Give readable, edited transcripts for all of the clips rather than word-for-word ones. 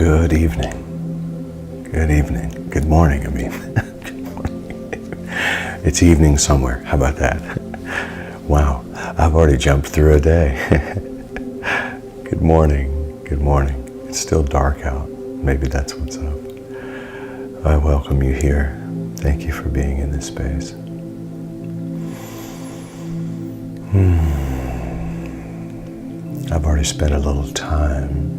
Good evening. Good evening. Good morning, I mean. It's evening somewhere. How about that? Wow, I've already jumped through a day. Good morning. Good morning. It's still dark out. Maybe that's what's up. I welcome you here. Thank you for being in this space. I've already spent a little time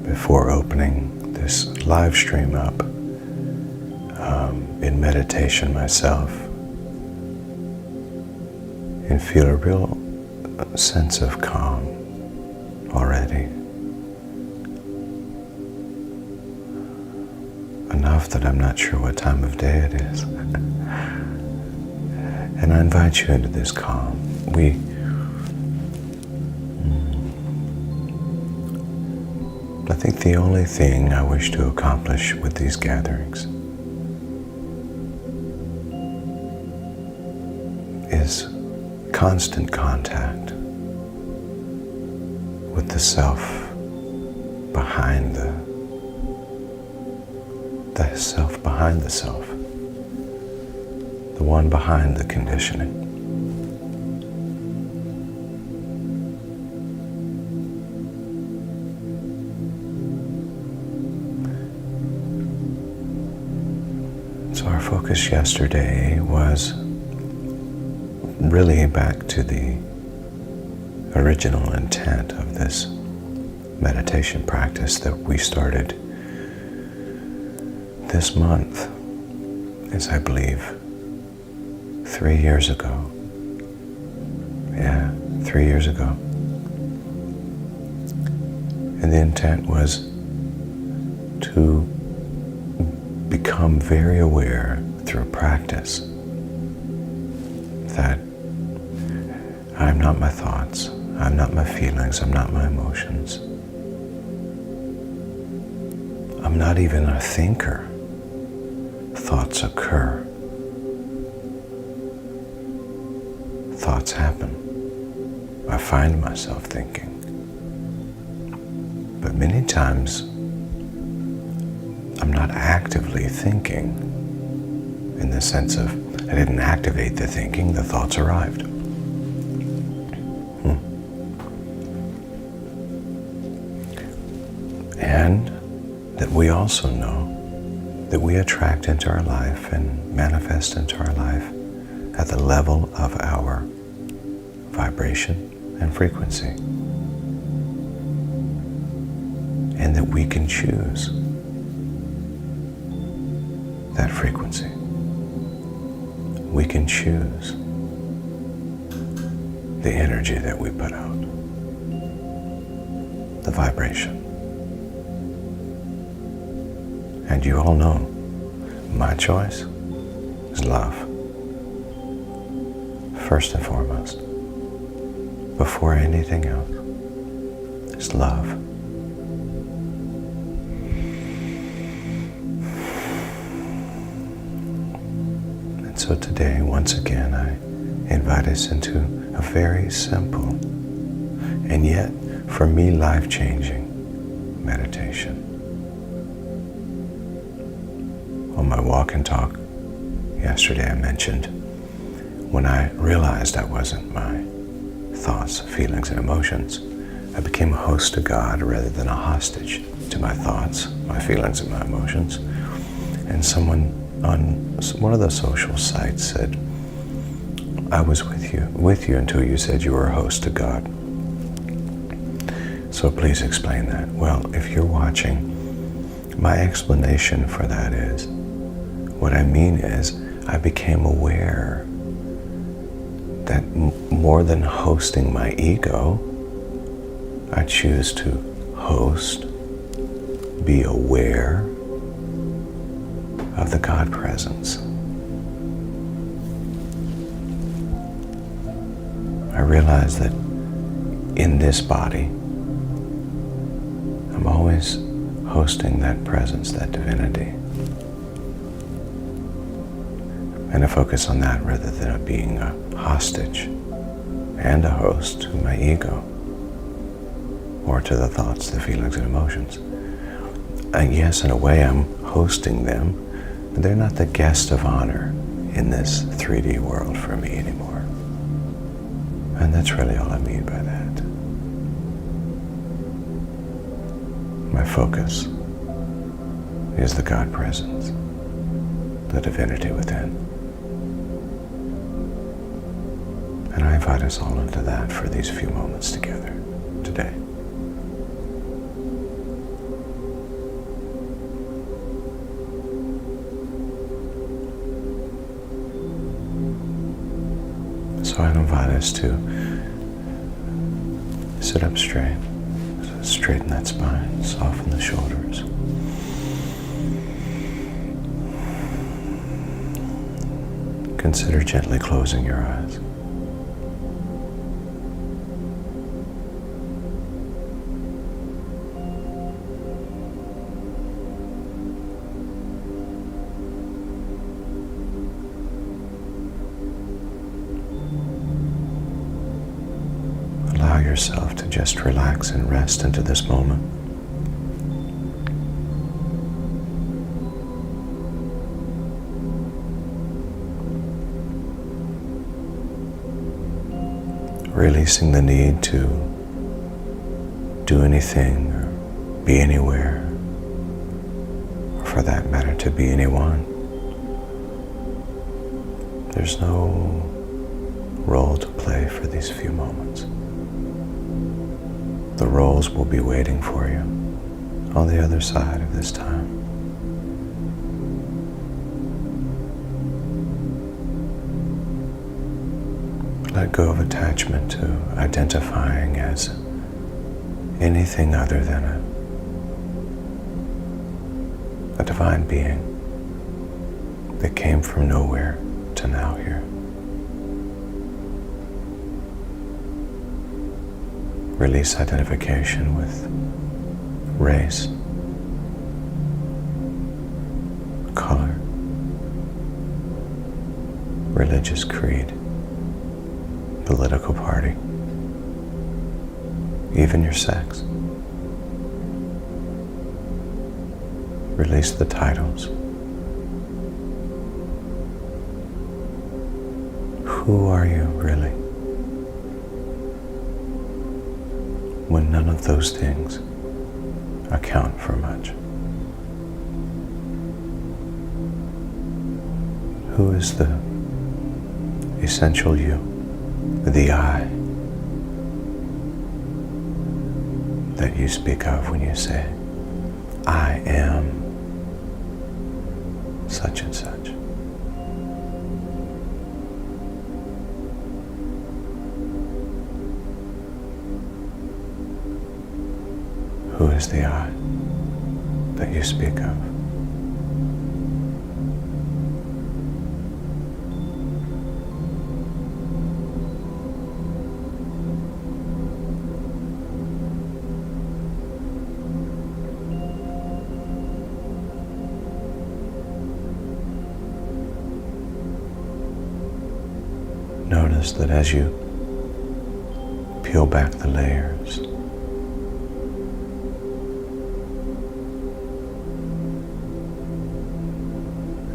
before opening this live stream up in meditation myself, and feel a real sense of calm already. Enough that I'm not sure what time of day it is. And I invite you into this calm. I think the only thing I wish to accomplish with these gatherings is constant contact with the self behind the self behind the self, the one behind the conditioning. So our focus yesterday was really back to the original intent of this meditation practice that we started this month, is I believe 3 years ago. Yeah, 3 years ago. And the intent was to become very aware through practice that I'm not my thoughts, I'm not my feelings, I'm not my emotions. I'm not even a thinker. Thoughts occur. Thoughts happen. I find myself thinking. But many times, I'm not actively thinking in the sense of I didn't activate the thinking, the thoughts arrived. And that we also know that we attract into our life and manifest into our life at the level of our vibration and frequency. And that we can choose that frequency. We can choose the energy that we put out, the vibration. And you all know, my choice is love. First and foremost, before anything else, is love. And so today, once again, I invite us into a very simple and yet, for me, life-changing meditation. On my walk and talk yesterday, I mentioned when I realized I wasn't my thoughts, feelings, and emotions, I became a host to God rather than a hostage to my thoughts, my feelings, and my emotions. And someone on one of the social sites said, I was with you until you said you were a host to God. So please explain that. Well, if you're watching, my explanation for that is, what I mean is, I became aware that more than hosting my ego, I choose to host, be aware of the God presence. I realize that in this body, I'm always hosting that presence, that divinity. And I focus on that rather than being a hostage and a host to my ego. or to the thoughts, the feelings, and emotions. Yes, in a way, I'm hosting them, but they're not the guest of honor in this 3D world for me anymore. And that's really all I mean by that. My focus is the God presence, the divinity within. And I invite us all into that for these few moments together today. So I invite us to sit up straight, straighten that spine, soften the shoulders. Consider gently closing your eyes. Allow yourself to just relax and rest into this moment. Releasing the need to do anything or be anywhere, or for that matter, to be anyone. There's no role to play for these few moments. The roles will be waiting for you on the other side of this time. Let go of attachment to identifying as anything other than a divine being that came from nowhere to now here. Release identification with race, color, religious creed, political party, even your sex. Release the titles. Who are you really? When none of those things account for much. Who is the essential you, the I, that you speak of when you say, I am such and such? Who is the I that you speak of? Notice that as you peel back the layers,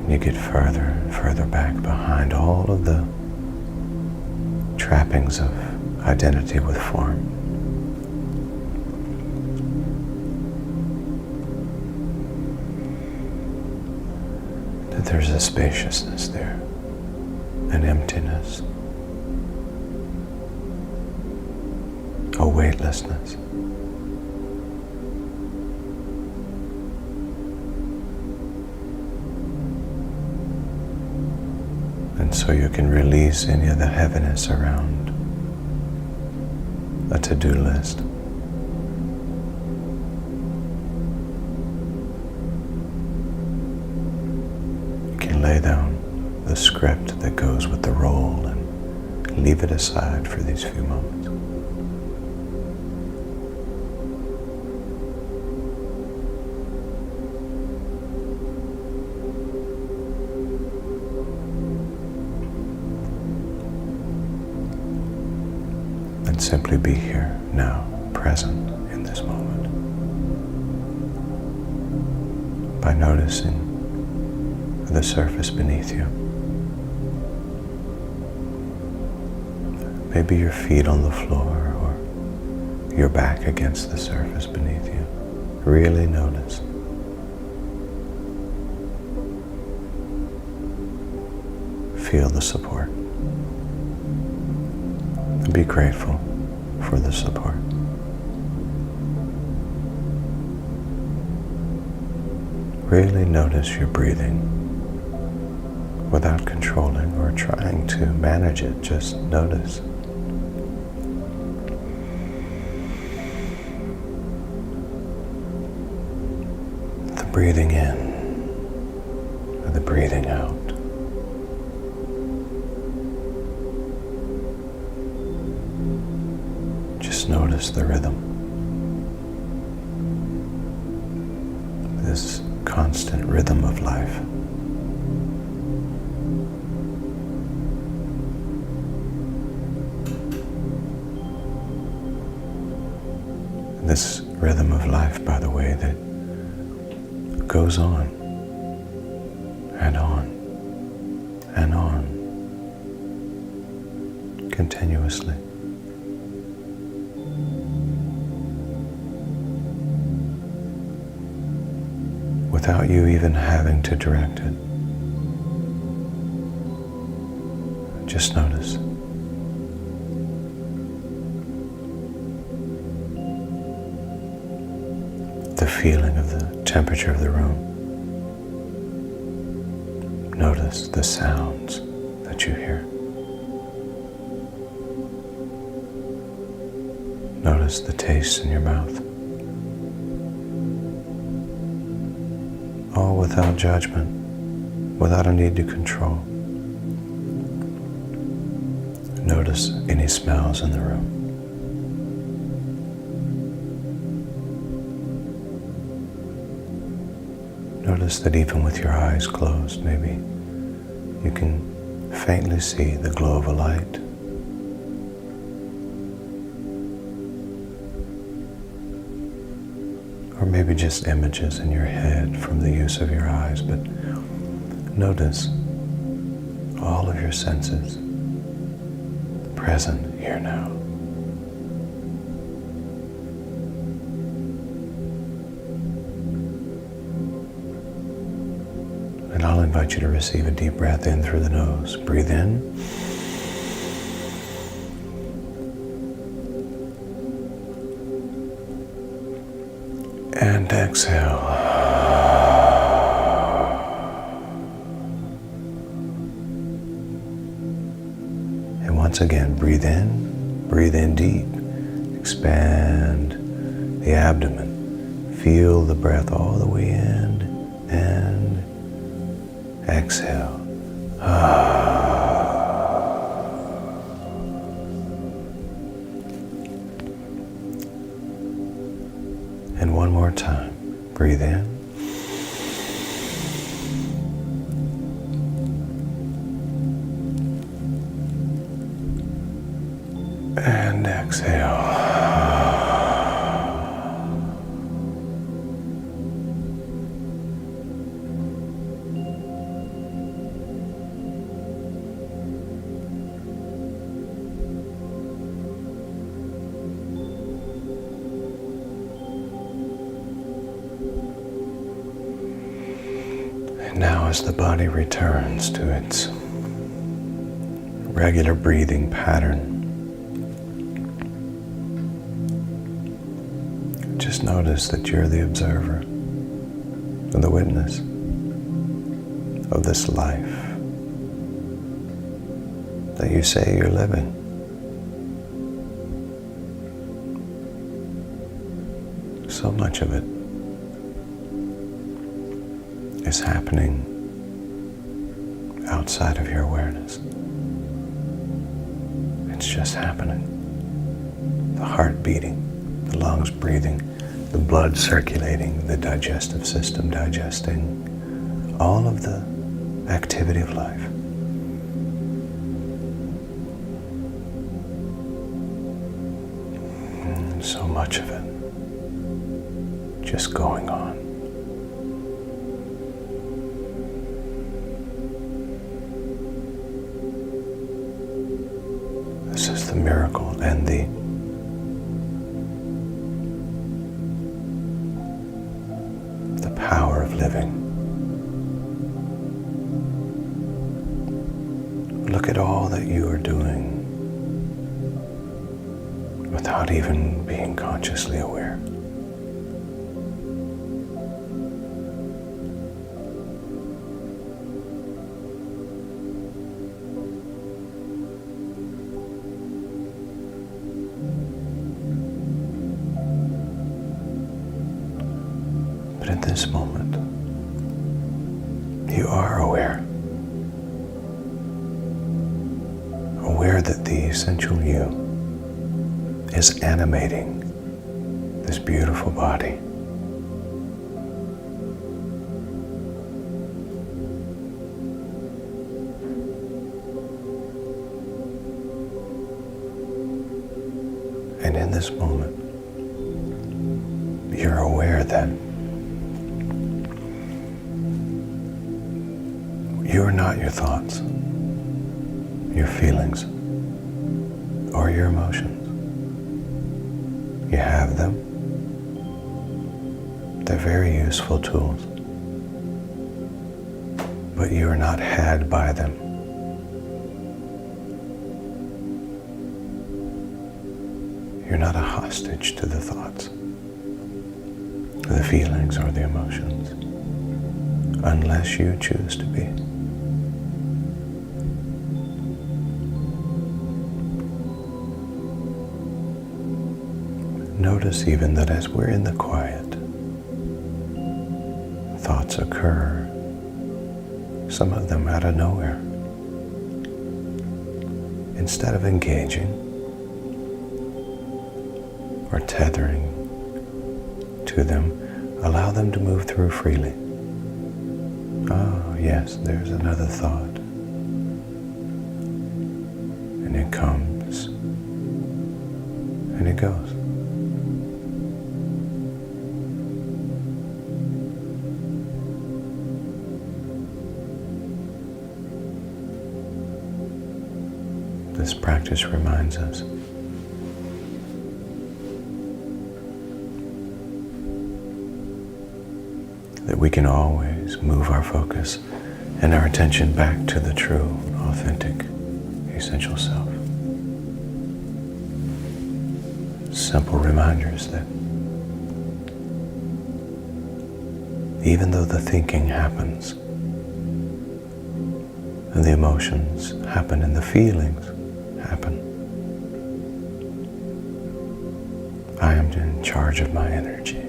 you get further and further back behind all of the trappings of identity with form. That there's a spaciousness there, an emptiness, a weightlessness. And so you can release any of the heaviness around a to-do list. You can lay down the script that goes with the role and leave it aside for these few moments. And simply be here now, present in in this moment by noticing the surface beneath you. Maybe your feet on the floor or your back against the surface beneath you. Really notice. Feel the support. Be grateful for the support. Really notice your breathing without controlling or trying to manage it. Just notice. The breathing in and the breathing out. Just notice the rhythm. This constant rhythm of life. This rhythm of life, by the way, that goes on and on and on continuously. Without you even having to direct it. Just notice. The feeling of the temperature of the room. Notice the sounds that you hear. Notice the taste in your mouth. All without judgment, without a need to control. Notice any smells in the room. Notice that even with your eyes closed, maybe you can faintly see the glow of a light. Or maybe just images in your head from the use of your eyes, but notice all of your senses present here now. And I'll invite you to receive a deep breath in through the nose. Breathe in. And exhale. And once again, breathe in deep. Expand the abdomen. Feel the breath all the way in and exhale. And one more time. Breathe in. And exhale. And now as the body returns to its regular breathing pattern, just notice that you're the observer and the witness of this life that you say you're living. So much of it is happening outside of your awareness. It's just happening. The heart beating, the lungs breathing, the blood circulating, the digestive system digesting, all of the activity of life. And so much of it just going on. This is the miracle and the power of living. Look at all that you are doing without even being consciously aware. But in this moment, you are aware. Aware that the essential you is animating this beautiful body. And in this moment, you're aware that you are not your thoughts, your feelings, or your emotions. You have them. They're very useful tools. But you are not had by them. You're not a hostage to the thoughts, the feelings, or the emotions, unless you choose to be. Notice even that as we're in the quiet, thoughts occur, some of them out of nowhere. Instead of engaging or tethering to them, allow them to move through freely. Oh, yes, there's another thought. And it comes and it goes. This practice reminds us that we can always move our focus and our attention back to the true, authentic, essential self. Simple reminders that even though the thinking happens, and the emotions happen, and the feelings happen, I am in charge of my energy.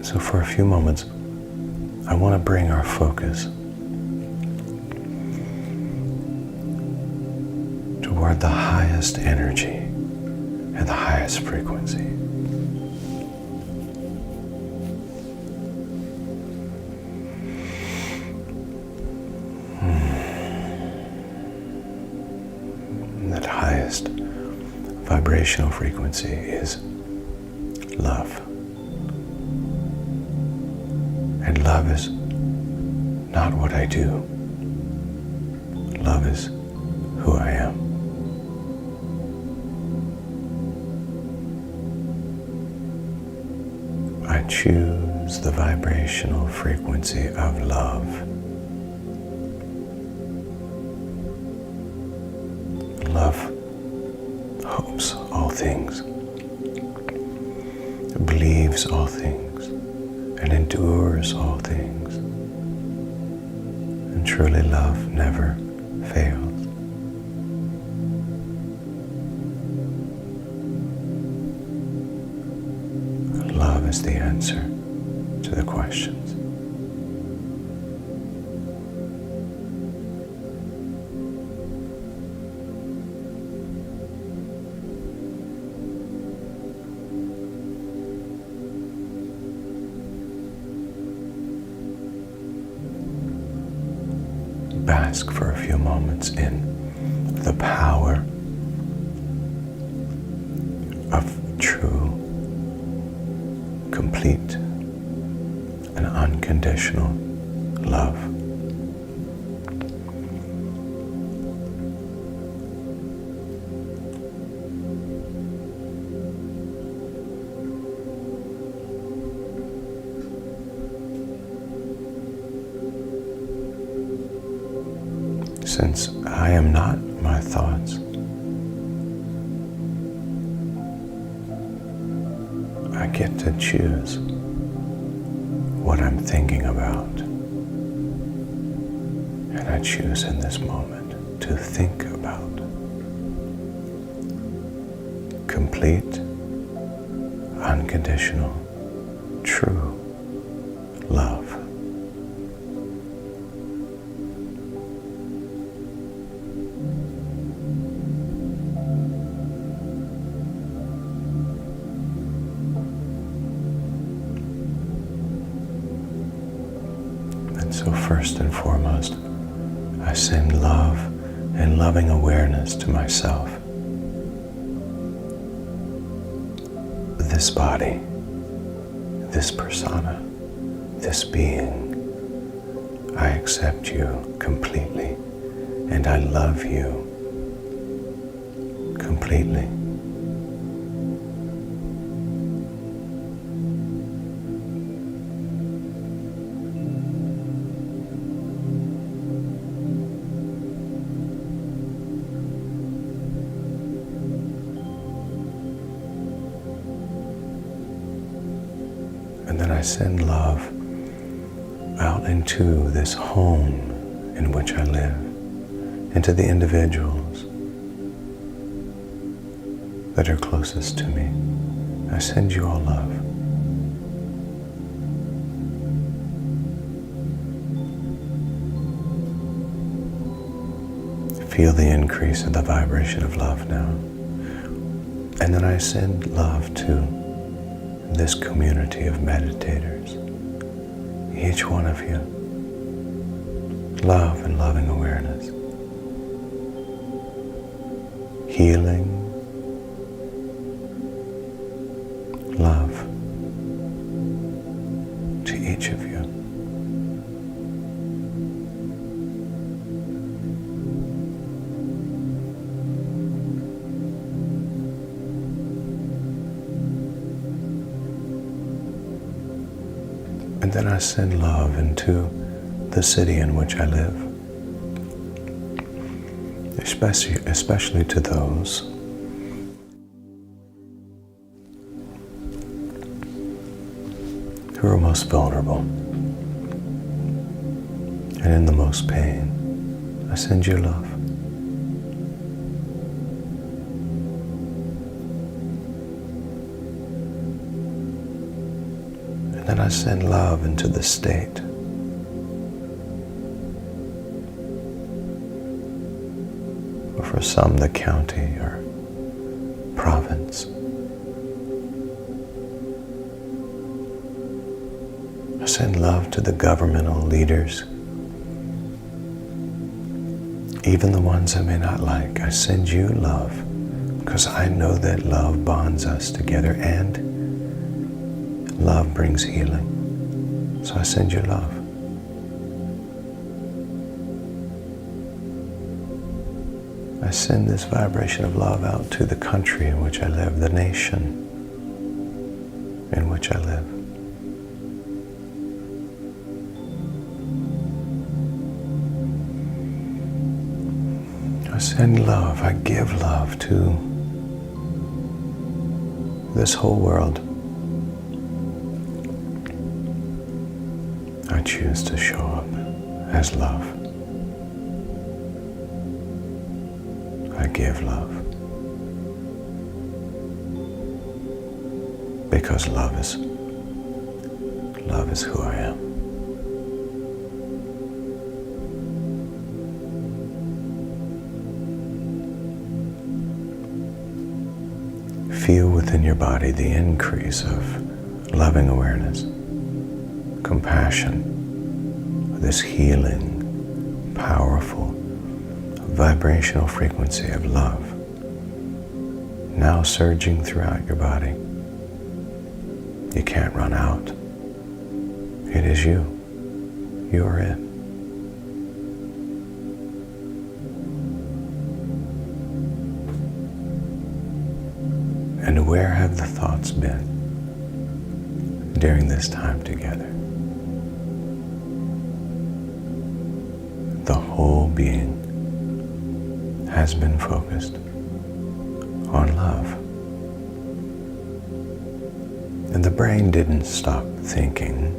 So for a few moments, I want to bring our focus toward the highest energy and the highest frequency. That highest vibrational frequency is love. And love is not what I do. Love is who I am. I choose the vibrational frequency of love. Love hopes all things, believes all things, and endures all things. And truly love never fails. Love is the answer to the questions. Bask for a few moments in the power of true, complete, and unconditional love. Since I am not my thoughts, I get to choose what I'm thinking about. And I choose in this moment to think about complete, unconditional, true love. So first and foremost, I send love and loving awareness to myself. This body, this persona, this being, I accept you completely, and I love you completely. And then I send love out into this home in which I live, into the individuals that are closest to me. I send you all love. Feel the increase of the vibration of love now. And then I send love to this community of meditators, each one of you. Love and loving awareness. Healing. Love to each of you. And then I send love into the city in which I live, especially to those who are most vulnerable and in the most pain. I send you love. And then I send love into the state. Or for some, the county or province. I send love to the governmental leaders, even the ones I may not like. I send you love because I know that love bonds us together and love brings healing. So I send you love. I send this vibration of love out to the country in which I live, the nation in which I live. I send love, I give love to this whole world. I choose to show up as love. I give love. Because love is who I am. Feel within your body the increase of loving awareness, compassion, this healing, powerful vibrational frequency of love now surging throughout your body. You can't run out. It is you. You are it. And where have the thoughts been during this time together? The whole being has been focused on love. And the brain didn't stop thinking.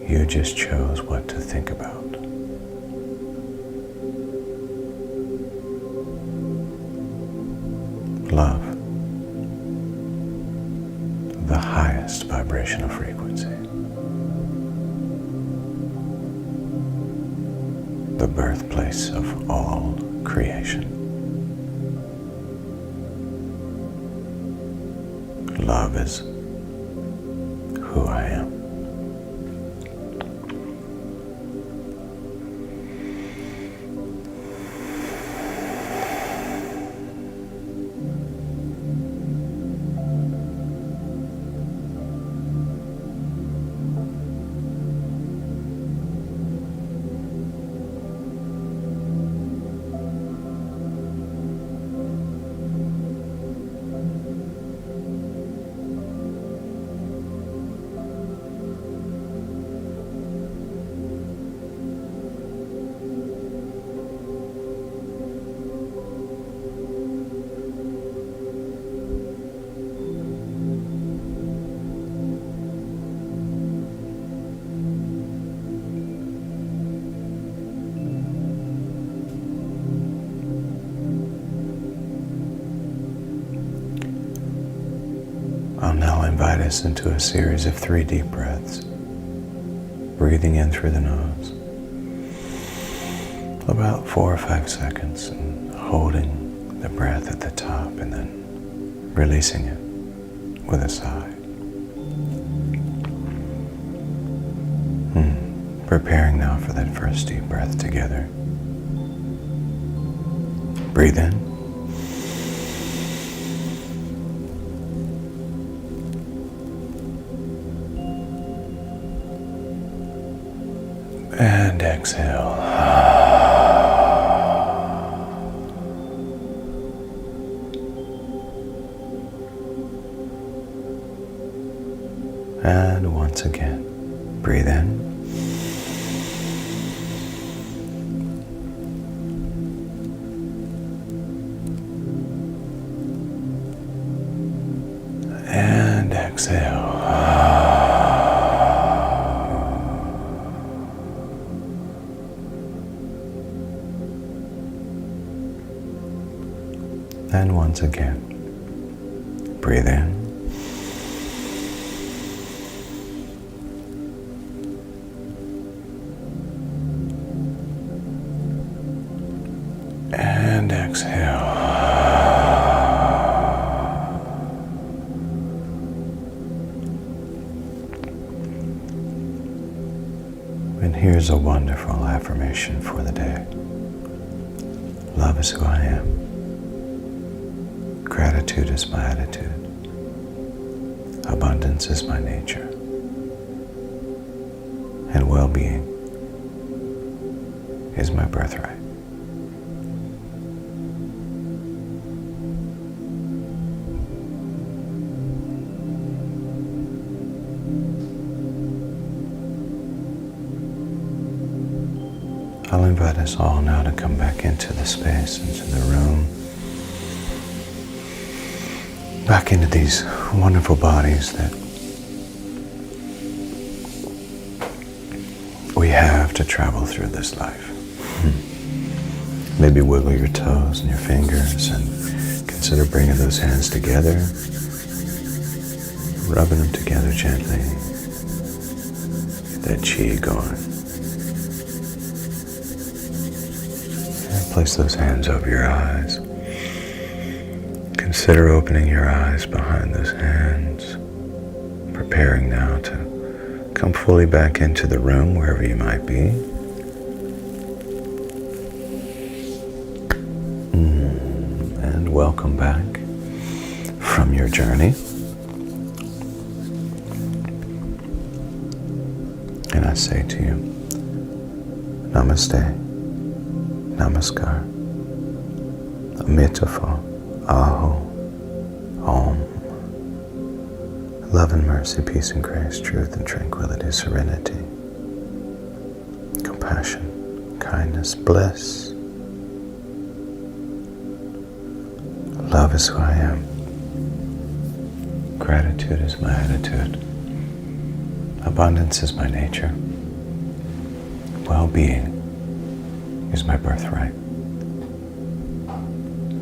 You just chose what to think about. Love. The highest vibrational frequency. The birthplace of all creation. Love is who I am. I'll now invite us into a series of 3 deep breaths. Breathing in through the nose. About 4 or 5 seconds and holding the breath at the top and then releasing it with a sigh. Preparing now for that first deep breath together. Breathe in. And exhale. And once again, breathe in. And exhale. And once again, breathe in. And exhale. And here's a wonderful affirmation for the day. Love is who I am. Gratitude is my attitude. Abundance is my nature. And well-being is my birthright. I'll invite us all now to come back into the space, into the room, back into these wonderful bodies that we have to travel through this life. Maybe wiggle your toes and your fingers and consider bringing those hands together, rubbing them together gently. Get that chi going. And place those hands over your eyes. Consider opening your eyes behind those hands, preparing now to come fully back into the room wherever you might be. your journey. And I say to you, Namaste, Namaskar, Amitofo, Aho, Om. Love and mercy, peace and grace, truth and tranquility, serenity, compassion, kindness, bliss. Love is who I am. Gratitude is my attitude. Abundance is my nature. Well-being is my birthright.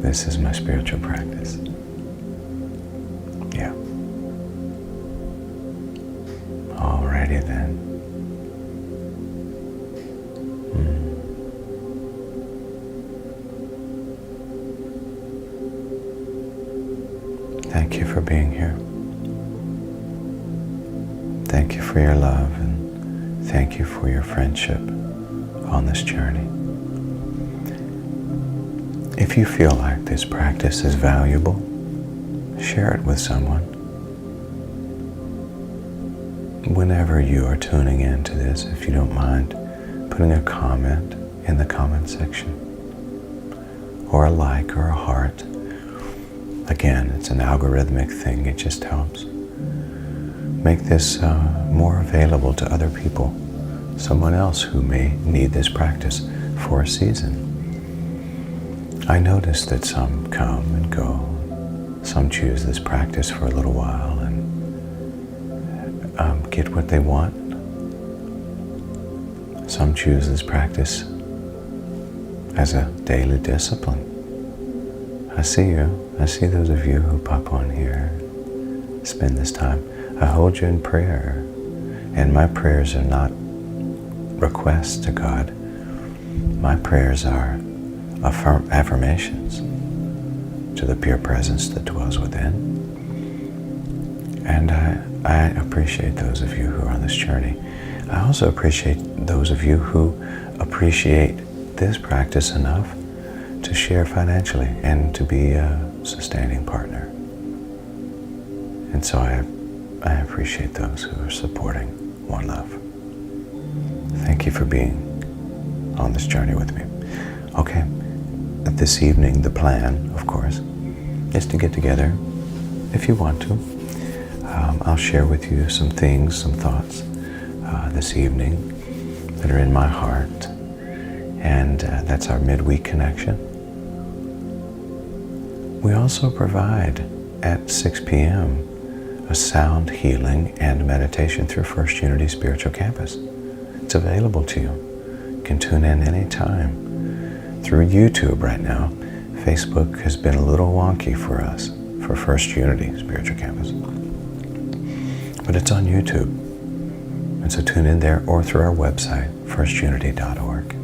This is my spiritual practice. Yeah. Alrighty then. Thank you for being here. Thank you for your love, and thank you for your friendship on this journey. If you feel like this practice is valuable, share it with someone. Whenever you are tuning into this, if you don't mind putting a comment in the comment section, or a like or a heart. Again, it's an algorithmic thing. It just helps make this more available to other people, someone else who may need this practice for a season. I notice that some come and go. Some choose this practice for a little while and get what they want. Some choose this practice as a daily discipline. I see you. I see those of you who pop on here, spend this time. I hold you in prayer, and my prayers are not requests to God. My prayers are affirmations to the pure presence that dwells within. And I appreciate those of you who are on this journey. I also appreciate those of you who appreciate this practice enough to share financially and to be a sustaining partner. And so I appreciate those who are supporting One Love. Thank you for being on this journey with me. Okay, this evening, the plan, of course, is to get together, if you want to. I'll share with you some things, some thoughts this evening that are in my heart, and that's our midweek connection. We also provide at 6 p.m. a sound healing and meditation through First Unity Spiritual Campus. It's available to you. You can tune in anytime through YouTube right now. Facebook has been a little wonky for us, for First Unity Spiritual Campus. But it's on YouTube. And so tune in there or through our website, firstunity.org.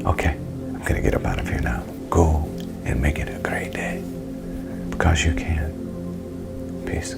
Okay, I'm going to get up out of here now. Go and make it a great day. Because you can. Peace.